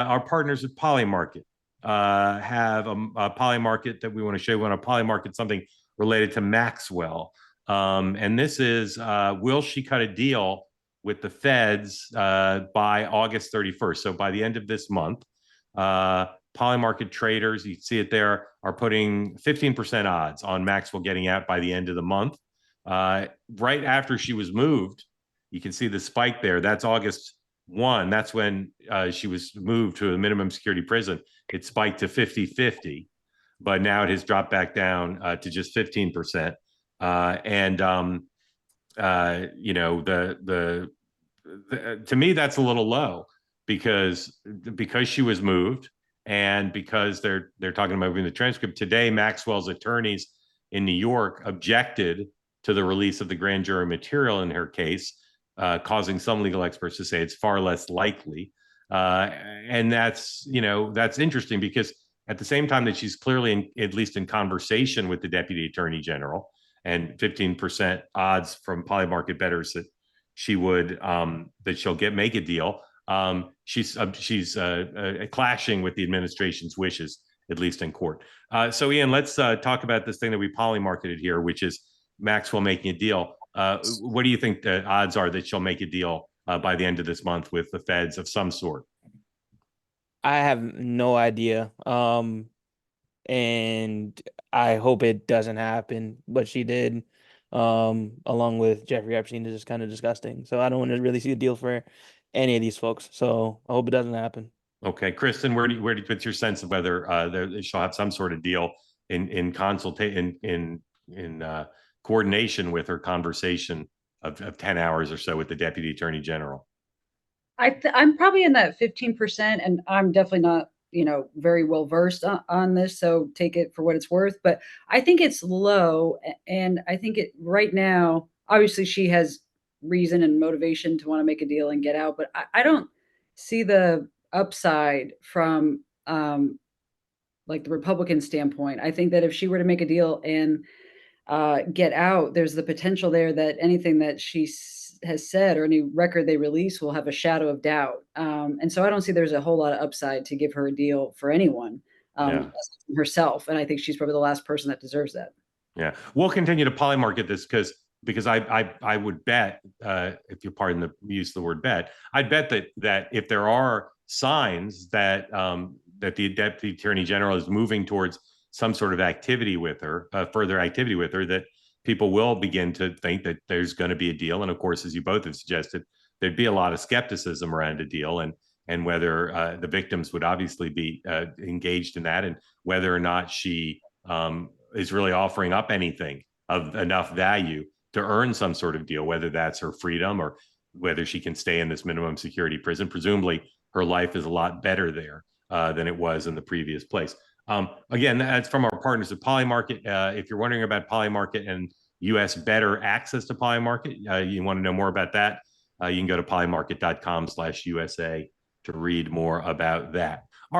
our partners at Polymarket have a Polymarket that we want to show. We want to Polymarket something related to Maxwell. And this is, will she cut a deal with the feds by August 31st? So by the end of this month, Polymarket traders, you see it there, are putting 15% odds on Maxwell getting out by the end of the month. Right after she was moved, you can see the spike there. That's August 1. That's when she was moved to a minimum security prison. It spiked to 50-50, but now it has dropped back down to just 15%. You know, to me, that's a little low because she was moved and because they're talking about moving the transcript today. Maxwell's attorneys in New York objected to the release of the grand jury material in her case, causing some legal experts to say it's far less likely. And that's, you know, that's interesting because at the same time that she's clearly at least in conversation with the deputy attorney general, and 15% odds from Polymarket bettors that she would that she'll make a deal. She's clashing with the administration's wishes, at least in court. So Ian, let's talk about this thing that we polymarketed here, which is Maxwell making a deal. What do you think the odds are that she'll make a deal by the end of this month with the feds of some sort? I have no idea. And I hope it doesn't happen. What she did, along with Jeffrey Epstein, is just kind of disgusting. So I don't want to really see a deal for any of these folks. So I hope it doesn't happen. Okay, Kristin, what's your sense of whether she'll have some sort of deal in consultation in coordination with her conversation of 10 hours or so with the deputy attorney general? I'm probably in that 15%, and I'm definitely not, very well versed on this, so take it for what it's worth. But I think it's low, and I think it right now. Obviously, she has reason and motivation to want to make a deal and get out, but I don't see the upside from like the Republican standpoint. I think that if she were to make a deal and get out, there's the potential there that anything that she has said or any record they release will have a shadow of doubt. And so I don't see there's a whole lot of upside to give her a deal for anyone, Yeah. herself. And I think she's probably the last person that deserves that. Yeah, we'll continue to polymarket this because I would bet, if you pardon the use of the word bet, I'd bet that if there are signs that that the deputy attorney general is moving towards some sort of activity with her, further activity with her, that people will begin to think that there's going to be a deal. And of course, as you both have suggested, there'd be a lot of skepticism around a deal, and whether the victims would obviously be engaged in that, and whether or not she is really offering up anything of enough value to earn some sort of deal, whether that's her freedom or whether she can stay in this minimum security prison. Presumably, her life is a lot better there than it was in the previous place. Again, that's from our partners at Polymarket. If you're wondering about Polymarket and U.S. better access to Polymarket, you want to know more about that, you can go to polymarket.com/USA to read more about that. All right.